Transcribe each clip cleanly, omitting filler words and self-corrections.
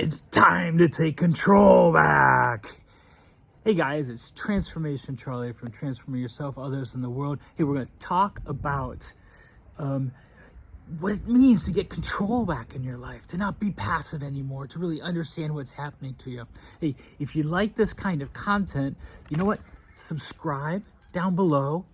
It's time to take control back. Hey guys, it's Transformation Charlie from Transforming Yourself, Others, in the World. Hey, we're going to talk about what it means to get control back in your life, to not be passive anymore, to really understand what's happening to you. Hey, if you like this kind of content, you know what? Subscribe down below.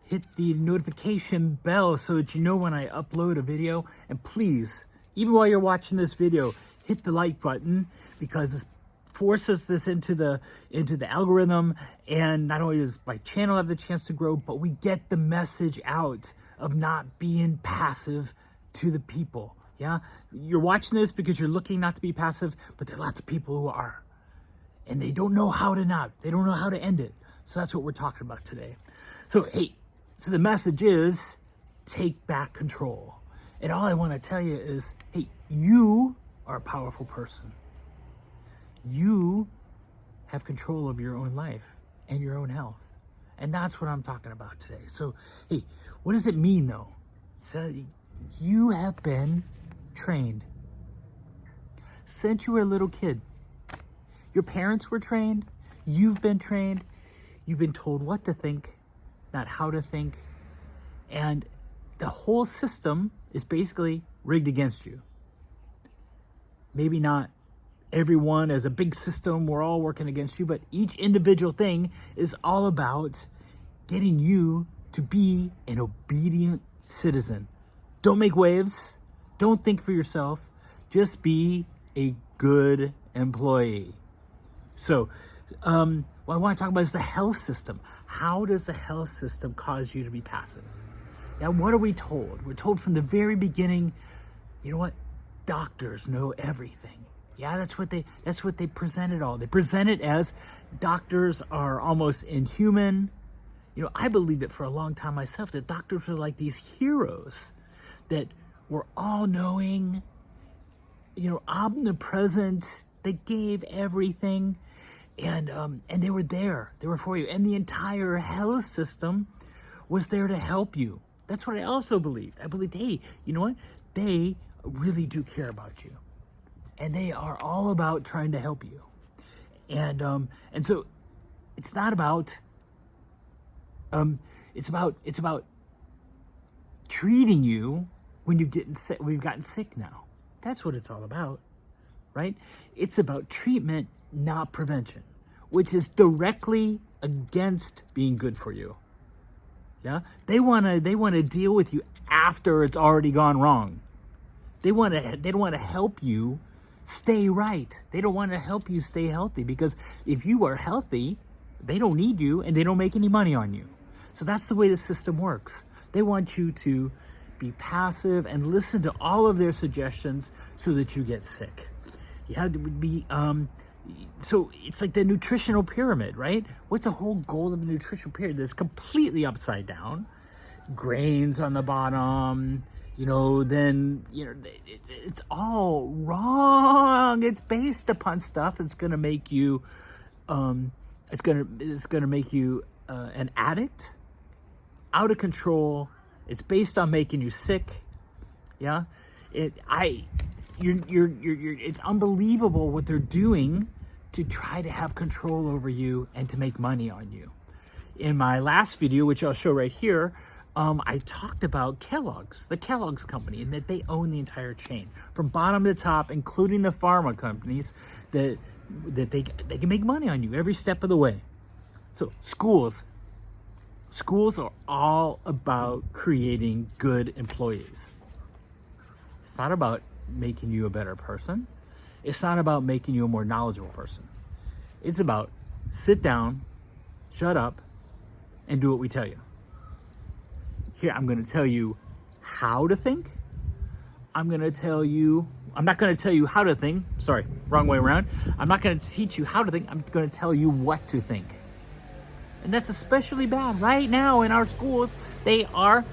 Hit the notification bell so that you know when I upload a video. And please, even while you're watching this video, hit the like button, because this forces this into the algorithm, and not only does my channel have the chance to grow, but we get the message out of not being passive to the people. Yeah, you're watching this because you're looking not to be passive, but there are lots of people who are, and they don't know how to they don't know how to end it. So that's what we're talking about today. So hey, so the message is take back control. And all I want to tell you is, hey, you are a powerful person. You have control of your own life and your own health. And that's what I'm talking about today. So, hey, what does it mean though? So you have been trained. Since you were a little kid, your parents were trained. You've been trained. You've been told what to think, not how to think. And the whole system is basically rigged against you. Maybe not everyone as a big system, we're all working against you, but each individual thing is all about getting you to be an obedient citizen. Don't make waves. Don't think for yourself. Just be a good employee. So, what I want to talk about is the health system. How does the health system cause you to be passive? Now, what are we told? We're told from the very beginning, you know what? Doctors know everything. Yeah, that's what they present it all. They present it as doctors are almost inhuman. You know, I believed it for a long time myself, that doctors were like these heroes that were all-knowing, you know, omnipresent. They gave everything, and they were there. They were for you. And the entire health system was there to help you. That's what I also believed. I believed, hey, you know what? They really do care about you, and they are all about trying to help you. And so it's not about it's about treating you when you've gotten sick now. That's what it's all about, right? It's about treatment, not prevention, which is directly against being good for you. Yeah, they want to deal with you after it's already gone wrong. They don't want to help you stay right. They don't want to help you stay healthy, because if you are healthy, they don't need you and they don't make any money on you. So that's the way the system works. They want you to be passive and listen to all of their suggestions so that you get sick. You have to be so it's like the nutritional pyramid, right? What's the whole goal of the nutritional pyramid? That's completely upside down. Grains on the bottom, you know, then, you know, it's all wrong. It's based upon stuff that's going to make you, it's going to make you an addict, out of control. It's based on making you sick. Yeah, it's unbelievable what they're doing to try to have control over you and to make money on you. In my last video, which I'll show right here, I talked about Kellogg's, the Kellogg's company, and that they own the entire chain from bottom to top, including the pharma companies, that they can make money on you every step of the way. So schools are all about creating good employees. It's not about making you a better person. It's not about making you a more knowledgeable person. It's about sit down, shut up, and do what we tell you. Here, I'm going to tell you how to think. I'm not going to tell you how to think. Sorry, wrong way around. I'm not going to teach you how to think. I'm going to tell you what to think. And that's especially bad right now in our schools. They are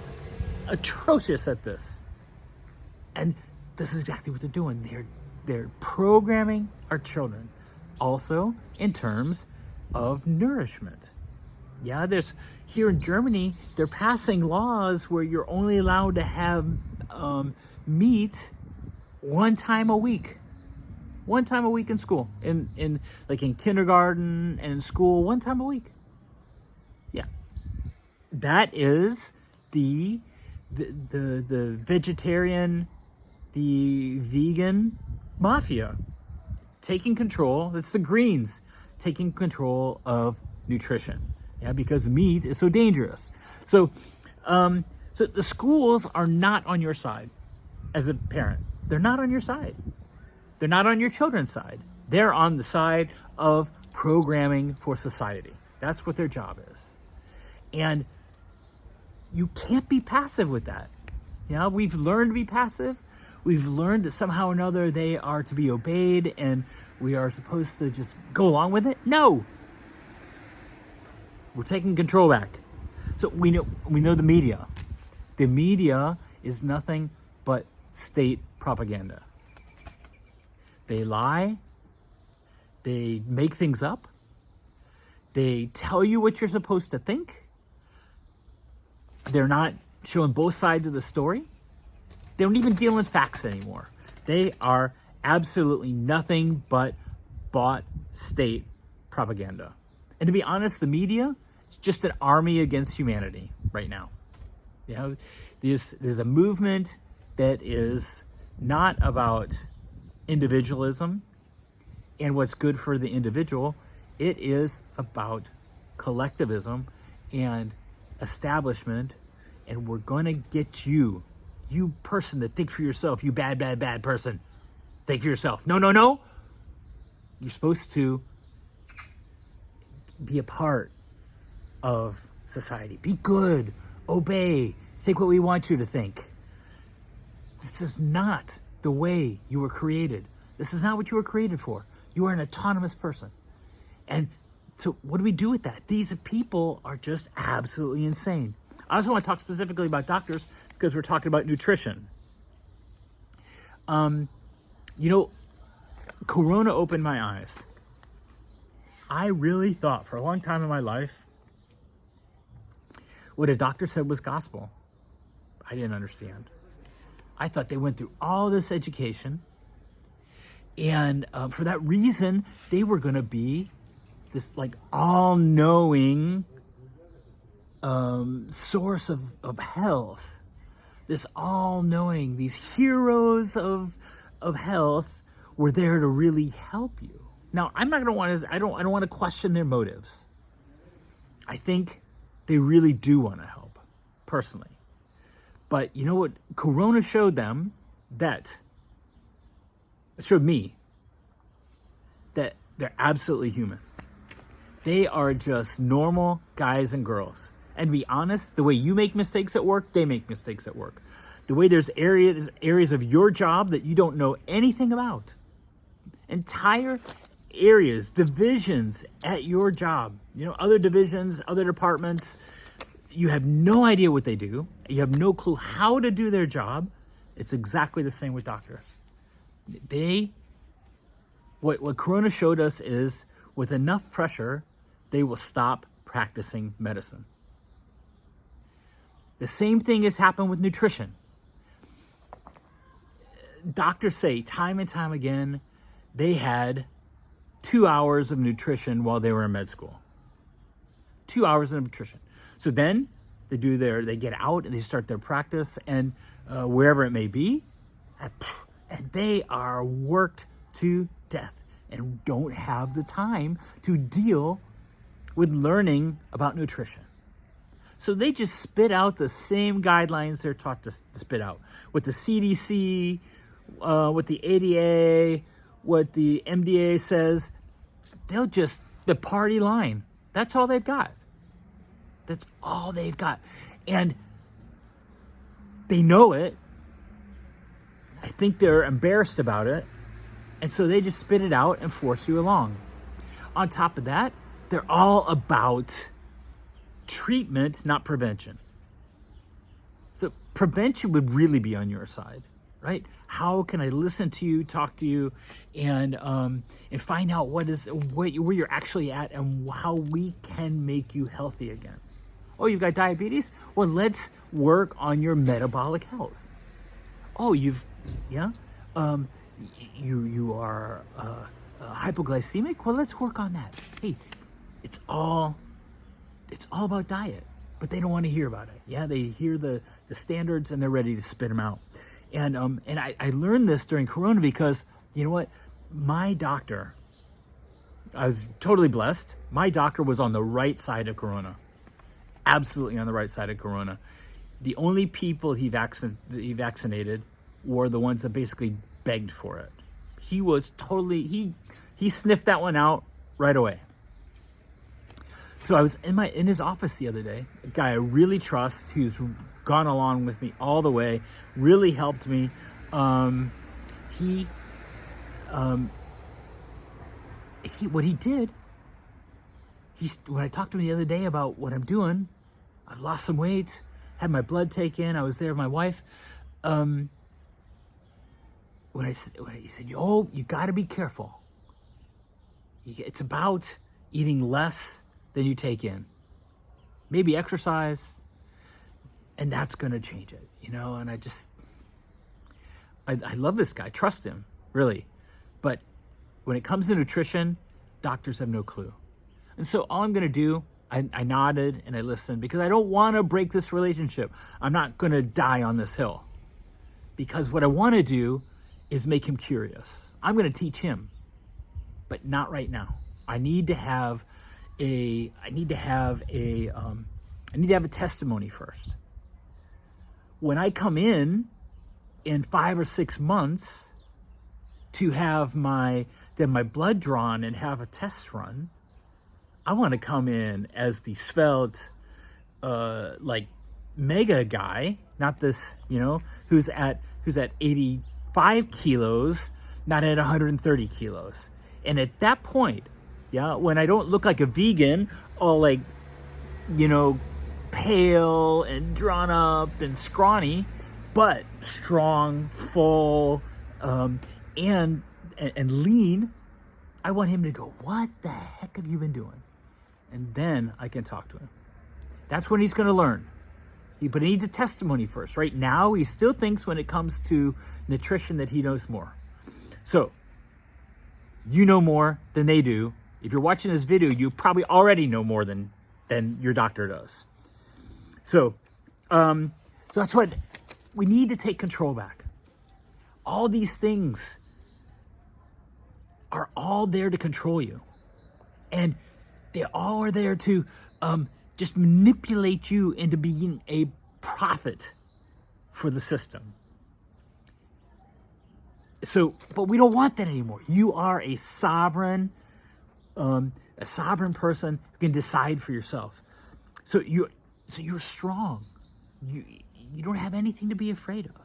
atrocious at this. And this is exactly what they're doing. They're programming our children. Also, in terms of nourishment. Yeah, here in Germany, they're passing laws where you're only allowed to have meat one time a week. One time a week in school, in like in kindergarten and in school, one time a week. Yeah, that is the vegetarian, the vegan mafia taking control. It's the Greens taking control of nutrition. Yeah, because meat is so dangerous. So the schools are not on your side as a parent. They're not on your side. They're not on your children's side. They're on the side of programming for society. That's what their job is. And you can't be passive with that. Yeah, we've learned to be passive. We've learned that somehow or another they are to be obeyed and we are supposed to just go along with it. No. We're taking control back. So we know the media. The media is nothing but state propaganda. They lie. They make things up. They tell you what you're supposed to think. They're not showing both sides of the story. They don't even deal in facts anymore. They are absolutely nothing but bought state propaganda. And to be honest, the media is just an army against humanity right now. You know, there's a movement that is not about individualism and what's good for the individual. It is about collectivism and establishment, and we're going to get you person that think for yourself, you bad person. Think for yourself. No. You're supposed to be a part of society. Be good. Obey. Think what we want you to think. This is not the way you were created. This is not what you were created for. You are an autonomous person. And so what do we do with that? These people are just absolutely insane. I also want to talk specifically about doctors because we're talking about nutrition. Corona opened my eyes. I really thought for a long time in my life what a doctor said was gospel. I didn't understand. I thought they went through all this education, and for that reason, they were going to be this like all-knowing source of health. This all-knowing, these heroes of health were there to really help you. Now, I'm not going to want to. I don't want to question their motives. I think they really do want to help, personally. But you know what? Corona showed them that. It showed me that they're absolutely human. They are just normal guys and girls. And to be honest, the way you make mistakes at work, they make mistakes at work. The way there's areas of your job that you don't know anything about. Entire areas, divisions at your job. Other divisions, other departments. You have no idea what they do. You have no clue how to do their job. It's exactly the same with doctors. What Corona showed us is with enough pressure, they will stop practicing medicine. The same thing has happened with nutrition. Doctors say time and time again, they had 2 hours of nutrition while they were in med school. 2 hours of nutrition. So then they get out and they start their practice and wherever it may be, and they are worked to death and don't have the time to deal with learning about nutrition. So they just spit out the same guidelines they're taught to spit out. What the CDC, what the ADA, what the MDA says, the party line. That's all they've got. That's all they've got. And they know it. I think they're embarrassed about it. And so they just spit it out and force you along. On top of that, they're all about treatment, not prevention. So prevention would really be on your side, right? How can I listen to you, talk to you, and find out where you're actually at and how we can make you healthy again? Oh, you've got diabetes? Well, let's work on your metabolic health. Oh, you are hypoglycemic. Well, let's work on that. Hey, it's all about diet, but they don't want to hear about it. Yeah, they hear the standards and they're ready to spit them out. And I learned this during Corona because, you know what, my doctor, I was totally blessed. My doctor was on the right side of Corona, absolutely on the right side of Corona. The only people he vaccinated were the ones that basically begged for it. He was totally, he sniffed that one out right away. So I was in his office the other day, a guy I really trust, who's gone along with me all the way, really helped me. What he did, when I talked to him the other day about what I'm doing, I've lost some weight, had my blood taken, I was there with my wife. When he said, "Oh, you got to be careful. It's about eating less than you take in. Maybe exercise, and that's going to change it." You know, and I love this guy, trust him, really. But when it comes to nutrition, doctors have no clue. And so all I'm going to do, I nodded and I listened because I don't want to break this relationship. I'm not going to die on this hill. Because what I want to do is make him curious. I'm going to teach him, but not right now. I need to have a testimony first. When I come in 5 or 6 months to have my blood drawn and have a test run, I want to come in as the svelte, like mega guy, not this, you know, who's at 85 kilos, not at 130 kilos. And at that point, yeah, when I don't look like a vegan, all like, you know, pale and drawn up and scrawny, but strong, full, and lean, I want him to go, "What the heck have you been doing?" And then I can talk to him. That's when he's going to learn. But he needs a testimony first. Right now, he still thinks when it comes to nutrition that he knows more. So, you know more than they do. If you're watching this video, you probably already know more than your doctor does. So that's what we need, to take control back. All these things are all there to control you. And they all are there to just manipulate you into being a profit for the system. So, but we don't want that anymore. You are a sovereign person who can decide for yourself. So you're strong. You don't have anything to be afraid of.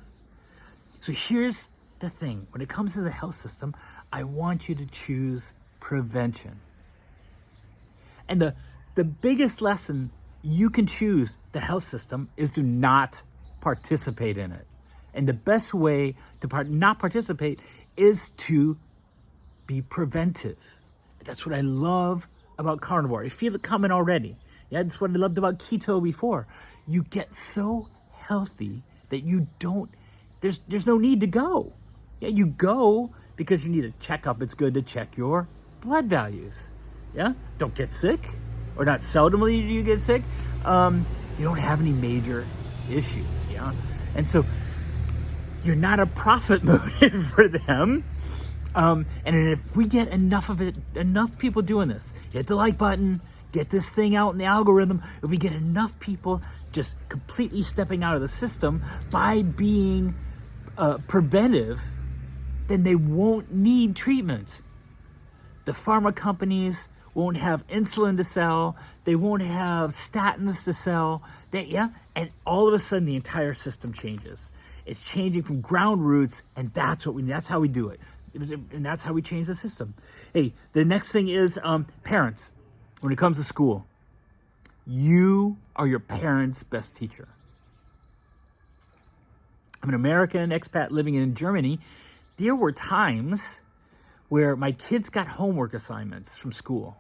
So here's the thing. When it comes to the health system, I want you to choose prevention. And the biggest lesson you can choose the health system is to not participate in it. And the best way to not participate is to be preventive. That's what I love about carnivore. I feel it coming already. Yeah, that's what I loved about keto before. You get so healthy that you don't, there's no need to go. Yeah, you go because you need a checkup. It's good to check your blood values. Yeah, don't get sick, or not seldomly do you get sick. You don't have any major issues. Yeah, and so you're not a profit motive for them. And if we get enough people doing this, hit the like button, get this thing out in the algorithm. If we get enough people just completely stepping out of the system by being preventive, then they won't need treatment. The pharma companies won't have insulin to sell. They won't have statins to sell. And all of a sudden the entire system changes. It's changing from ground roots, and that's how we do it. And that's how we change the system. Hey, the next thing is parents. When it comes to school, you are your parents' best teacher. I'm an American expat living in Germany. There were times where my kids got homework assignments from school.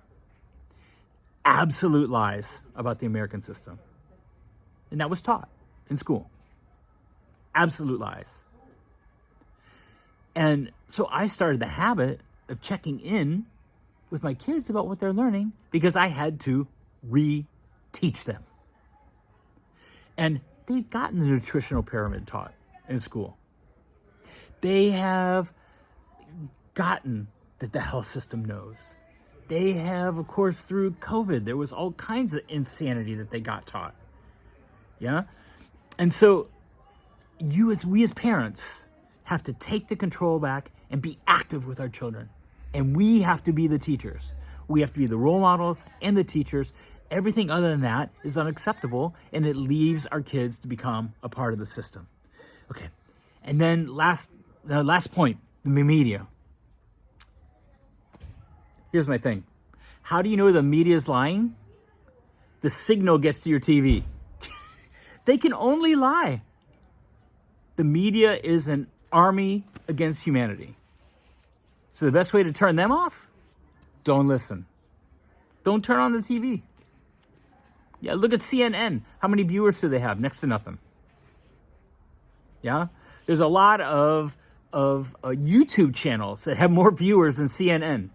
Absolute lies about the American system. And that was taught in school. Absolute lies. And so I started the habit of checking in with my kids about what they're learning because I had to re-teach them. And they've gotten the nutritional pyramid taught in school. They have gotten that the health system knows. They have, of course, through COVID, there was all kinds of insanity that they got taught. Yeah? And so we as parents have to take the control back and be active with our children. And we have to be the teachers. We have to be the role models and the teachers. Everything other than that is unacceptable, and it leaves our kids to become a part of the system. Okay. And then last point, the media. Here's my thing. How do you know the media is lying? The signal gets to your TV. They can only lie. The media is an army against humanity. So the best way to turn them off? Don't listen. Don't turn on the TV. Yeah, look at CNN. How many viewers do they have? Next to nothing. Yeah? There's a lot of YouTube channels that have more viewers than CNN.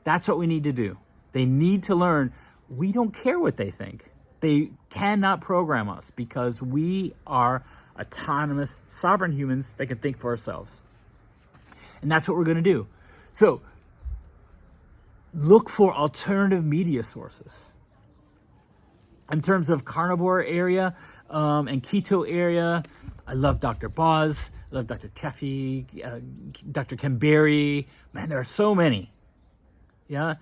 That's what we need to do. They need to learn we don't care what they think. They cannot program us because we are autonomous, sovereign humans that can think for ourselves. And that's what we're going to do. So look for alternative media sources. In terms of carnivore area and keto area, I love Dr. Boz, I love Dr. Chaffee, Dr. Ken Berry. Man, there are so many. Yeah,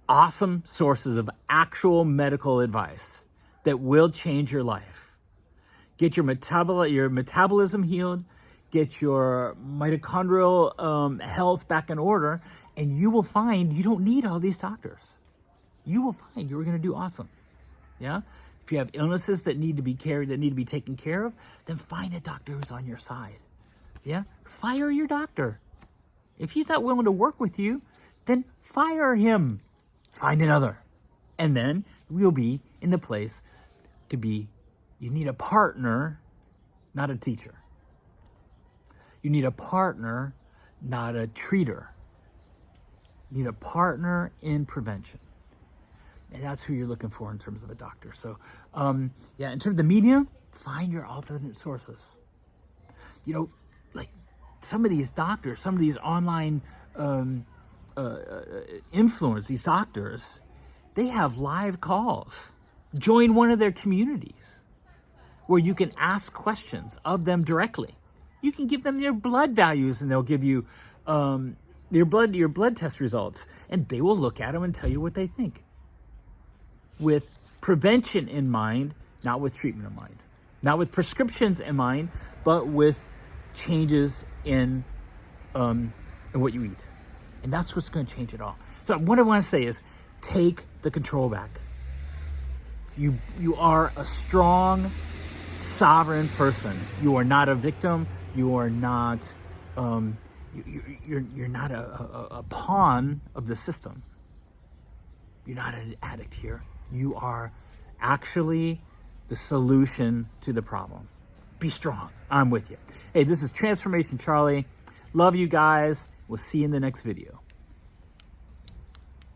awesome sources of actual medical advice that will change your life. Get your metabolism healed, get your mitochondrial health back in order, and you will find you don't need all these doctors. You will find you're going to do awesome. Yeah? If you have illnesses that need to be taken care of, then find a doctor who's on your side. Yeah? Fire your doctor. If he's not willing to work with you, then fire him. Find another. And then we'll be in the place to be, you need a partner, not a teacher. You need a partner, not a treater. You need a partner in prevention. And that's who you're looking for in terms of a doctor. So, in terms of the media, find your alternate sources. You know, like some of these doctors, some of these online influence, these doctors, they have live calls. Join one of their communities where you can ask questions of them directly. You can give them their blood values and they'll give you your blood test results, and they will look at them and tell you what they think. With prevention in mind, not with treatment in mind. Not with prescriptions in mind, but with changes in what you eat. And that's what's going to change it all. So what I want to say is take the control back. You are a strong, sovereign person. You are not a victim. You are not you're not a pawn of the system. You're not an addict here. You are actually the solution to the problem. Be strong. I'm with you. Hey, this is Transformation Charlie. Love you guys. We'll see you in the next video.